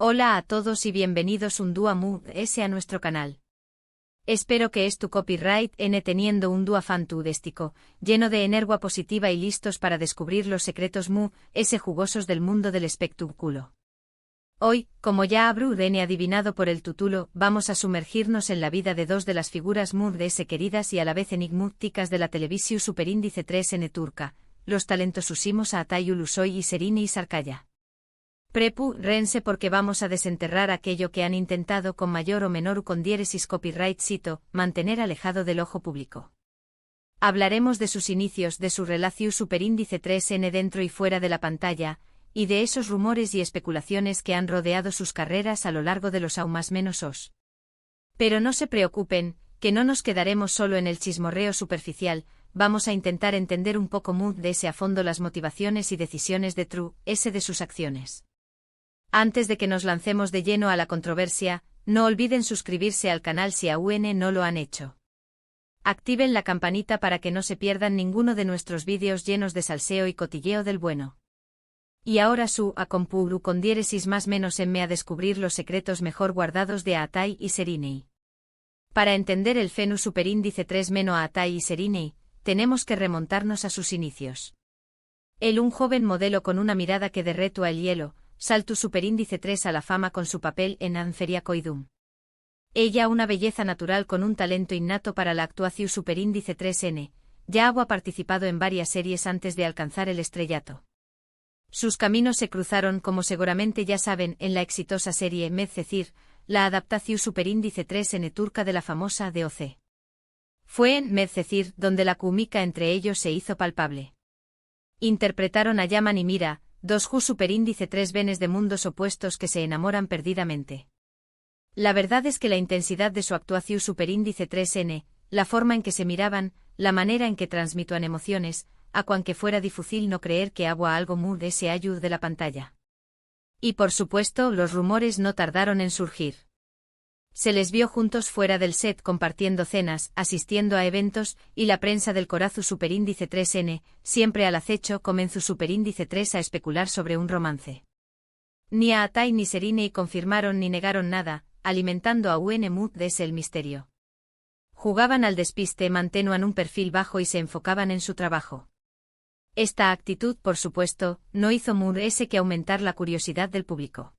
Hola a todos y bienvenidos un día más a nuestro canal. Espero que tu copyright n teniendo un día fantástico, lleno de energía positiva y listos para descubrir los secretos jugosos del mundo del espectáculo. Hoy, como ya habrán adivinado por el título, vamos a sumergirnos en la vida de dos de las figuras queridas y a la vez enigmáticas de la televisión superíndice 3N turca, los talentosísimos Altay Ulusoy y Serine Sarıkaya. Prepárense porque vamos a desenterrar aquello que han intentado con mayor o menor con diéresis copyright cito, mantener alejado del ojo público. Hablaremos de sus inicios, de su relación superíndice 3N dentro y fuera de la pantalla, y de esos rumores y especulaciones que han rodeado sus carreras a lo largo de los aún más menos os. Pero no se preocupen, que no nos quedaremos solo en el chismorreo superficial, vamos a intentar entender un poco de ese a fondo las motivaciones y decisiones de de sus acciones. Antes de que nos lancemos de lleno a la controversia, no olviden suscribirse al canal si aún no lo han hecho. Activen la campanita para que no se pierdan ninguno de nuestros vídeos llenos de salseo y cotilleo del bueno. Y ahora a compuru con diéresis más menos en a descubrir los secretos mejor guardados de Altay y Serine. Para entender el fenus superíndice 3 menos Altay y Serine, tenemos que remontarnos a sus inicios. Él, un joven modelo con una mirada que derretúa el hielo, saltó superíndice 3 a la fama con su papel en Anferia Koydum. Ella, una belleza natural con un talento innato para la actuación superíndice 3N, ya ha participado en varias series antes de alcanzar el estrellato. Sus caminos se cruzaron, como seguramente ya saben, en la exitosa serie Medcezir, la adaptación superíndice 3N turca de la famosa DOC. Fue en Medcezir donde la química entre ellos se hizo palpable. Interpretaron a Yaman y Mira, dos superíndice 3 venes de mundos opuestos que se enamoran perdidamente. La verdad es que la intensidad de su actuación superíndice 3N, la forma en que se miraban, la manera en que transmituan emociones, a cuan que fuera difícil no creer que agua algo de ese ayud de la pantalla. Y por supuesto, los rumores no tardaron en surgir. Se les vio juntos fuera del set compartiendo cenas, asistiendo a eventos, y la prensa del corazu superíndice 3N, siempre al acecho, comenzó superíndice 3 a especular sobre un romance. Ni a Altay ni Serine confirmaron ni negaron nada, alimentando a de ese el misterio. Jugaban al despiste, mantenían un perfil bajo y se enfocaban en su trabajo. Esta actitud, por supuesto, no hizo ese que aumentar la curiosidad del público.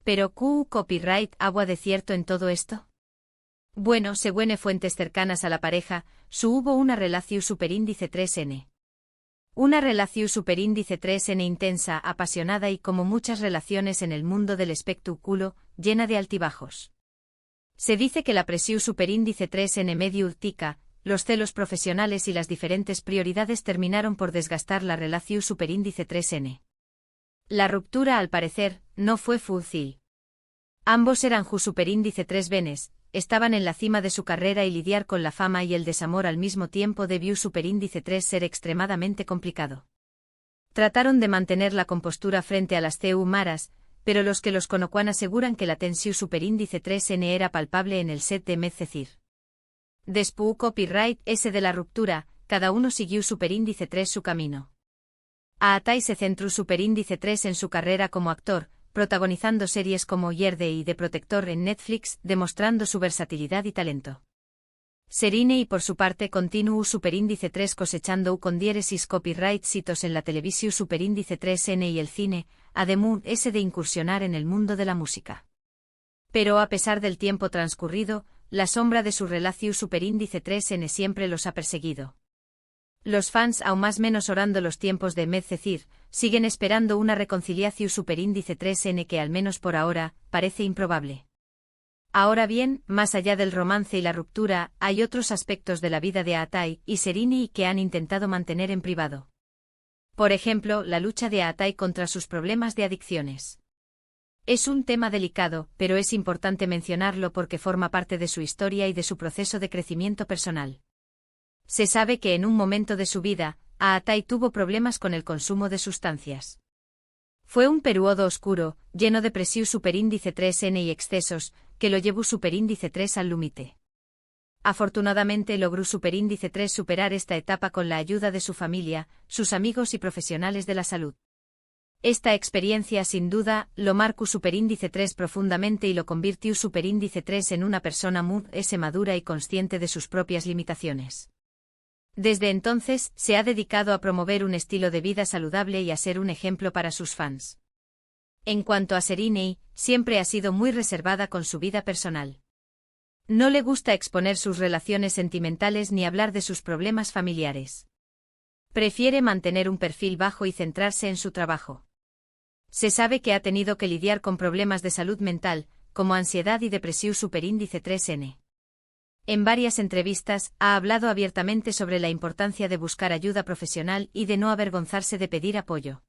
¿Pero copyright agua de cierto en todo esto? Bueno, según fuentes cercanas a la pareja, hubo una relación superíndice 3N. Una relación superíndice 3N intensa, apasionada y como muchas relaciones en el mundo del espectáculo, llena de altibajos. Se dice que la presión superíndice 3N medio urtica, los celos profesionales y las diferentes prioridades terminaron por desgastar la relación superíndice 3N. La ruptura, al parecer, no fue fácil. Ambos eran superíndice 3 venes, estaban en la cima de su carrera y lidiar con la fama y el desamor al mismo tiempo debió superíndice 3 ser extremadamente complicado. Trataron de mantener la compostura frente a las maras, pero los que los conozcan aseguran que la tensión superíndice 3N era palpable en el set de Medcezir. Después copyright ese de la ruptura, cada uno siguió superíndice 3 su camino. A Altay se centró superíndice 3 en su carrera como actor, protagonizando series como Yerde y The Protector en Netflix, demostrando su versatilidad y talento. Serine y por su parte continuó superíndice 3 cosechando con diéresis copyright citos en la televisión superíndice 3N y el cine, además ese de incursionar en el mundo de la música. Pero a pesar del tiempo transcurrido, la sombra de su relación superíndice 3N siempre los ha perseguido. Los fans, aún más menos orando los tiempos de Medcezir, siguen esperando una reconciliación superíndice 3N que al menos por ahora, parece improbable. Ahora bien, más allá del romance y la ruptura, hay otros aspectos de la vida de Altay y Serine que han intentado mantener en privado. Por ejemplo, la lucha de Altay contra sus problemas de adicciones. Es un tema delicado, pero es importante mencionarlo porque forma parte de su historia y de su proceso de crecimiento personal. Se sabe que en un momento de su vida, Altay tuvo problemas con el consumo de sustancias. Fue un periodo oscuro, lleno de presión superíndice 3N y excesos, que lo llevó superíndice 3 al límite. Afortunadamente logró superíndice 3 superar esta etapa con la ayuda de su familia, sus amigos y profesionales de la salud. Esta experiencia sin duda lo marcó superíndice 3 profundamente y lo convirtió superíndice 3 en una persona muy madura y consciente de sus propias limitaciones. Desde entonces, se ha dedicado a promover un estilo de vida saludable y a ser un ejemplo para sus fans. En cuanto a Serena, siempre ha sido muy reservada con su vida personal. No le gusta exponer sus relaciones sentimentales ni hablar de sus problemas familiares. Prefiere mantener un perfil bajo y centrarse en su trabajo. Se sabe que ha tenido que lidiar con problemas de salud mental, como ansiedad y depresión superíndice 3N. En varias entrevistas, ha hablado abiertamente sobre la importancia de buscar ayuda profesional y de no avergonzarse de pedir apoyo.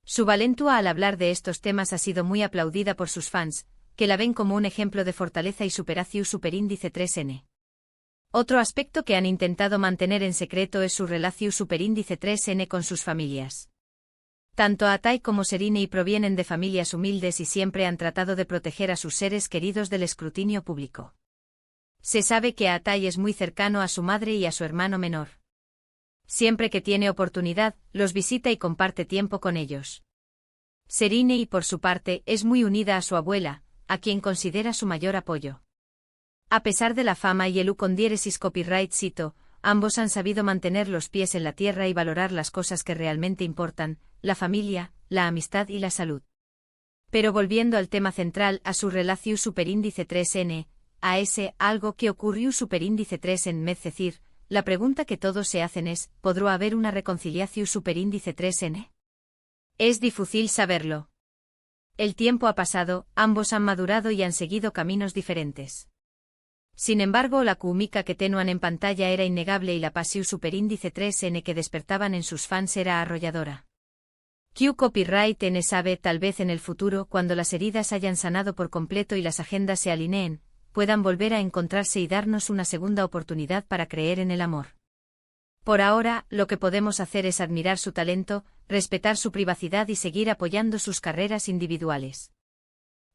Su valentía al hablar de estos temas ha sido muy aplaudida por sus fans, que la ven como un ejemplo de fortaleza y superación superíndice 3N. Otro aspecto que han intentado mantener en secreto es su relación superíndice 3N con sus familias. Tanto Atai como Serena provienen de familias humildes y siempre han tratado de proteger a sus seres queridos del escrutinio público. Se sabe que Atai es muy cercano a su madre y a su hermano menor. Siempre que tiene oportunidad, los visita y comparte tiempo con ellos. Serena, por su parte, es muy unida a su abuela, a quien considera su mayor apoyo. A pesar de la fama y el con diéresis copyright cito, ambos han sabido mantener los pies en la tierra y valorar las cosas que realmente importan, la familia, la amistad y la salud. Pero volviendo al tema central, a su relación superíndice 3N, a ese algo que ocurrió superíndice 3 en es decir, la pregunta que todos se hacen es, ¿podrá haber una reconciliación superíndice 3N? Es difícil saberlo. El tiempo ha pasado, ambos han madurado y han seguido caminos diferentes. Sin embargo, la química que tenían en pantalla era innegable y la pasión superíndice 3N que despertaban en sus fans era arrolladora. Q Copyright N sabe, tal vez en el futuro, cuando las heridas hayan sanado por completo y las agendas se alineen, puedan volver a encontrarse y darnos una segunda oportunidad para creer en el amor. Por ahora, lo que podemos hacer es admirar su talento, respetar su privacidad y seguir apoyando sus carreras individuales.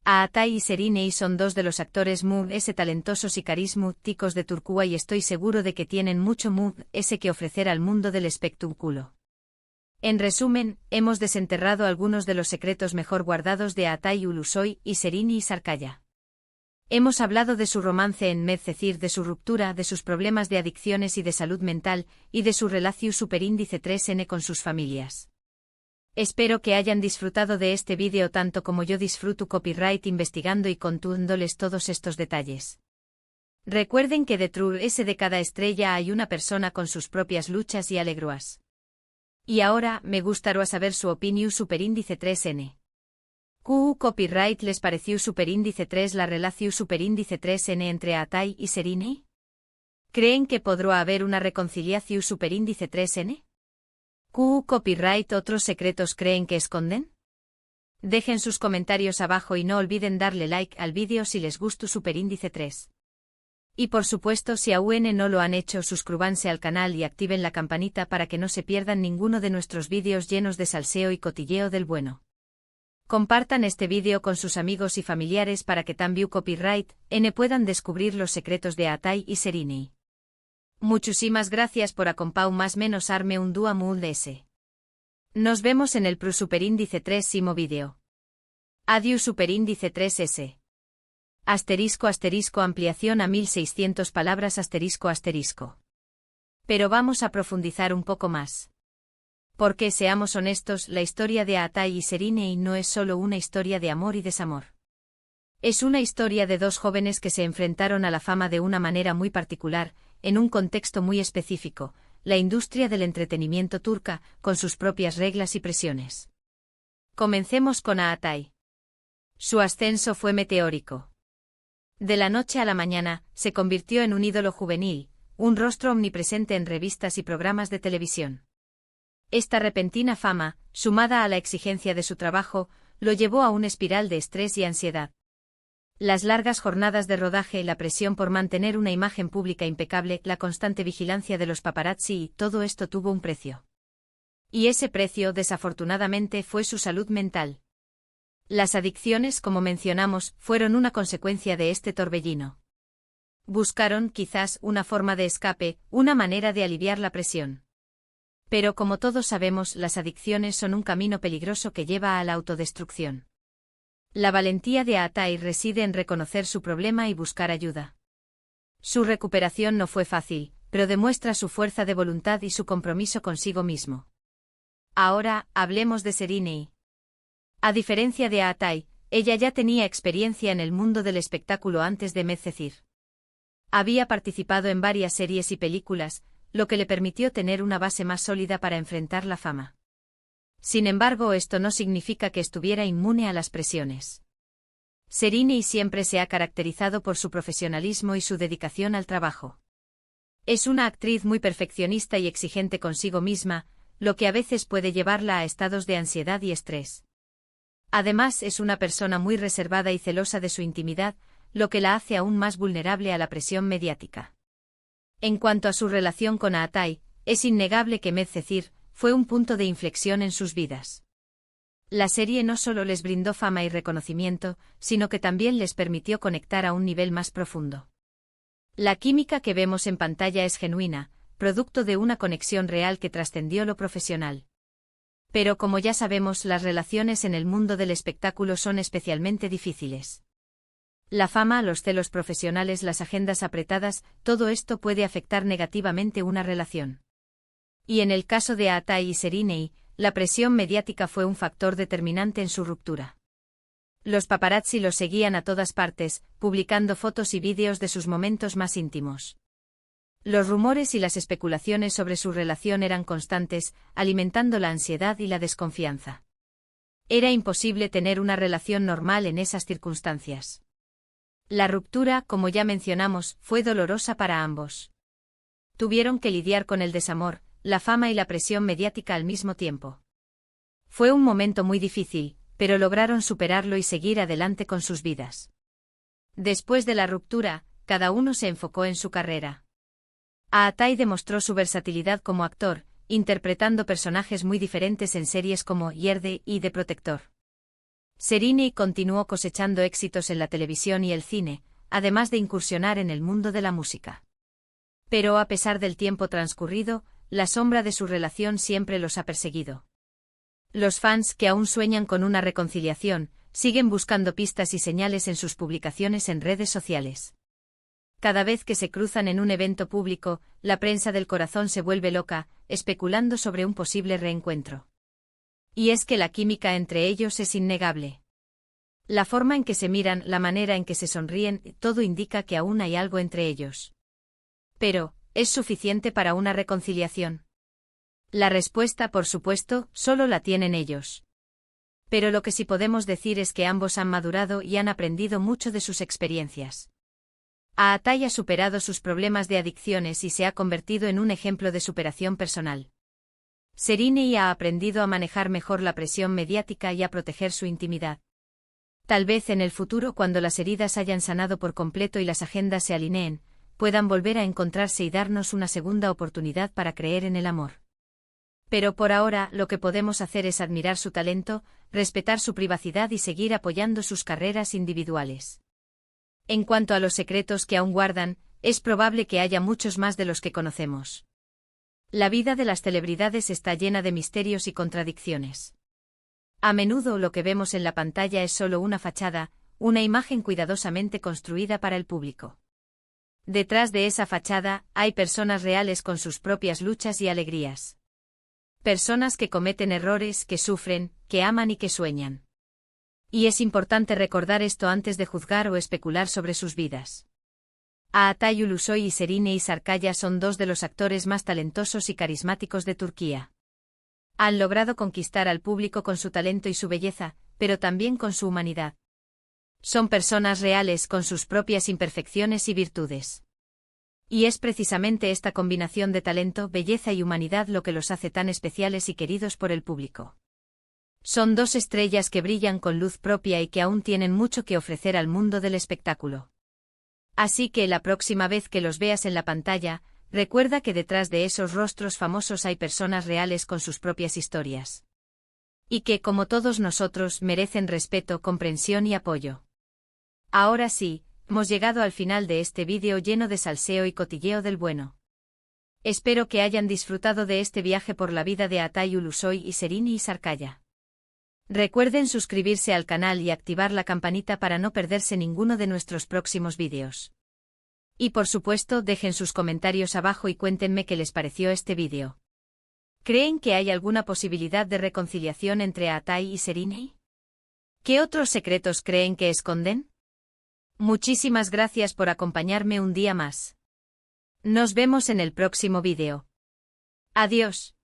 Atai y Serena son dos de los actores muy talentosos y carismáticos de Turquía y estoy seguro de que tienen mucho muy que ofrecer al mundo del espectáculo. En resumen, hemos desenterrado algunos de los secretos mejor guardados de Atai Ulusoy y Serena y Sarkaya. Hemos hablado de su romance en es decir, de su ruptura, de sus problemas de adicciones y de salud mental, y de su relación superíndice 3N con sus familias. Espero que hayan disfrutado de este vídeo tanto como yo disfruto copyright investigando y contándoles todos estos detalles. Recuerden que detrás de cada estrella hay una persona con sus propias luchas y alegrías. Y ahora, me gustaría saber su opinión superíndice 3N. Copyright les pareció superíndice 3 la relación superíndice 3N entre Atai y Serena? ¿Creen que podrá haber una reconciliación superíndice 3N? Copyright otros secretos creen que esconden? Dejen sus comentarios abajo y no olviden darle like al vídeo si les gustó superíndice 3. Y por supuesto si aún no lo han hecho suscríbanse al canal y activen la campanita para que no se pierdan ninguno de nuestros vídeos llenos de salseo y cotilleo del bueno. Compartan este vídeo con sus amigos y familiares para que también Copyright N puedan descubrir los secretos de Atai y Serena. Muchísimas gracias por acompañarme un dúo muy DS. Nos vemos en el superíndice 3 vídeo. Adiós superíndice 3S. ** ampliación a 1600 palabras **. Pero vamos a profundizar un poco más. Porque seamos honestos, la historia de Atai y Serena no es solo una historia de amor y desamor. Es una historia de dos jóvenes que se enfrentaron a la fama de una manera muy particular, en un contexto muy específico, la industria del entretenimiento turca, con sus propias reglas y presiones. Comencemos con Atai. Su ascenso fue meteórico. De la noche a la mañana, se convirtió en un ídolo juvenil, un rostro omnipresente en revistas y programas de televisión. Esta repentina fama, sumada a la exigencia de su trabajo, lo llevó a una espiral de estrés y ansiedad. Las largas jornadas de rodaje, la presión por mantener una imagen pública impecable, la constante vigilancia de los paparazzi y todo esto tuvo un precio. Y ese precio, desafortunadamente, fue su salud mental. Las adicciones, como mencionamos, fueron una consecuencia de este torbellino. Buscaron, quizás, una forma de escape, una manera de aliviar la presión. Pero como todos sabemos, las adicciones son un camino peligroso que lleva a la autodestrucción. La valentía de Atai reside en reconocer su problema y buscar ayuda. Su recuperación no fue fácil, pero demuestra su fuerza de voluntad y su compromiso consigo mismo. Ahora, hablemos de Serinei. A diferencia de Atai, ella ya tenía experiencia en el mundo del espectáculo antes de Medcezir. Había participado en varias series y películas, lo que le permitió tener una base más sólida para enfrentar la fama. Sin embargo, esto no significa que estuviera inmune a las presiones. Serinei siempre se ha caracterizado por su profesionalismo y su dedicación al trabajo. Es una actriz muy perfeccionista y exigente consigo misma, lo que a veces puede llevarla a estados de ansiedad y estrés. Además, es una persona muy reservada y celosa de su intimidad, lo que la hace aún más vulnerable a la presión mediática. En cuanto a su relación con Atai, es innegable que Medcezir fue un punto de inflexión en sus vidas. La serie no solo les brindó fama y reconocimiento, sino que también les permitió conectar a un nivel más profundo. La química que vemos en pantalla es genuina, producto de una conexión real que trascendió lo profesional. Pero como ya sabemos, las relaciones en el mundo del espectáculo son especialmente difíciles. La fama, los celos profesionales, las agendas apretadas, todo esto puede afectar negativamente una relación. Y en el caso de Atai y Serinei, la presión mediática fue un factor determinante en su ruptura. Los paparazzi los seguían a todas partes, publicando fotos y vídeos de sus momentos más íntimos. Los rumores y las especulaciones sobre su relación eran constantes, alimentando la ansiedad y la desconfianza. Era imposible tener una relación normal en esas circunstancias. La ruptura, como ya mencionamos, fue dolorosa para ambos. Tuvieron que lidiar con el desamor, la fama y la presión mediática al mismo tiempo. Fue un momento muy difícil, pero lograron superarlo y seguir adelante con sus vidas. Después de la ruptura, cada uno se enfocó en su carrera. Atai demostró su versatilidad como actor, interpretando personajes muy diferentes en series como Yerde y The Protector. Serinei continuó cosechando éxitos en la televisión y el cine, además de incursionar en el mundo de la música. Pero a pesar del tiempo transcurrido, la sombra de su relación siempre los ha perseguido. Los fans, que aún sueñan con una reconciliación, siguen buscando pistas y señales en sus publicaciones en redes sociales. Cada vez que se cruzan en un evento público, la prensa del corazón se vuelve loca, especulando sobre un posible reencuentro. Y es que la química entre ellos es innegable. La forma en que se miran, la manera en que se sonríen, todo indica que aún hay algo entre ellos. Pero, ¿es suficiente para una reconciliación? La respuesta, por supuesto, solo la tienen ellos. Pero lo que sí podemos decir es que ambos han madurado y han aprendido mucho de sus experiencias. Atai ha superado sus problemas de adicciones y se ha convertido en un ejemplo de superación personal. Serinei ha aprendido a manejar mejor la presión mediática y a proteger su intimidad. Tal vez en el futuro, cuando las heridas hayan sanado por completo y las agendas se alineen, puedan volver a encontrarse y darnos una segunda oportunidad para creer en el amor. Pero por ahora, lo que podemos hacer es admirar su talento, respetar su privacidad y seguir apoyando sus carreras individuales. En cuanto a los secretos que aún guardan, es probable que haya muchos más de los que conocemos. La vida de las celebridades está llena de misterios y contradicciones. A menudo lo que vemos en la pantalla es solo una fachada, una imagen cuidadosamente construida para el público. Detrás de esa fachada, hay personas reales con sus propias luchas y alegrías. Personas que cometen errores, que sufren, que aman y que sueñan. Y es importante recordar esto antes de juzgar o especular sobre sus vidas. Atai Ulusoy y Serinei Sarkaya son dos de los actores más talentosos y carismáticos de Turquía. Han logrado conquistar al público con su talento y su belleza, pero también con su humanidad. Son personas reales con sus propias imperfecciones y virtudes. Y es precisamente esta combinación de talento, belleza y humanidad lo que los hace tan especiales y queridos por el público. Son dos estrellas que brillan con luz propia y que aún tienen mucho que ofrecer al mundo del espectáculo. Así que la próxima vez que los veas en la pantalla, recuerda que detrás de esos rostros famosos hay personas reales con sus propias historias. Y que, como todos nosotros, merecen respeto, comprensión y apoyo. Ahora sí, hemos llegado al final de este vídeo lleno de salseo y cotilleo del bueno. Espero que hayan disfrutado de este viaje por la vida de Atai Ulusoy y Serini y Sarkaya. Recuerden suscribirse al canal y activar la campanita para no perderse ninguno de nuestros próximos vídeos. Y por supuesto, dejen sus comentarios abajo y cuéntenme qué les pareció este vídeo. ¿Creen que hay alguna posibilidad de reconciliación entre Atai y Serini? ¿Qué otros secretos creen que esconden? Muchísimas gracias por acompañarme un día más. Nos vemos en el próximo vídeo. Adiós.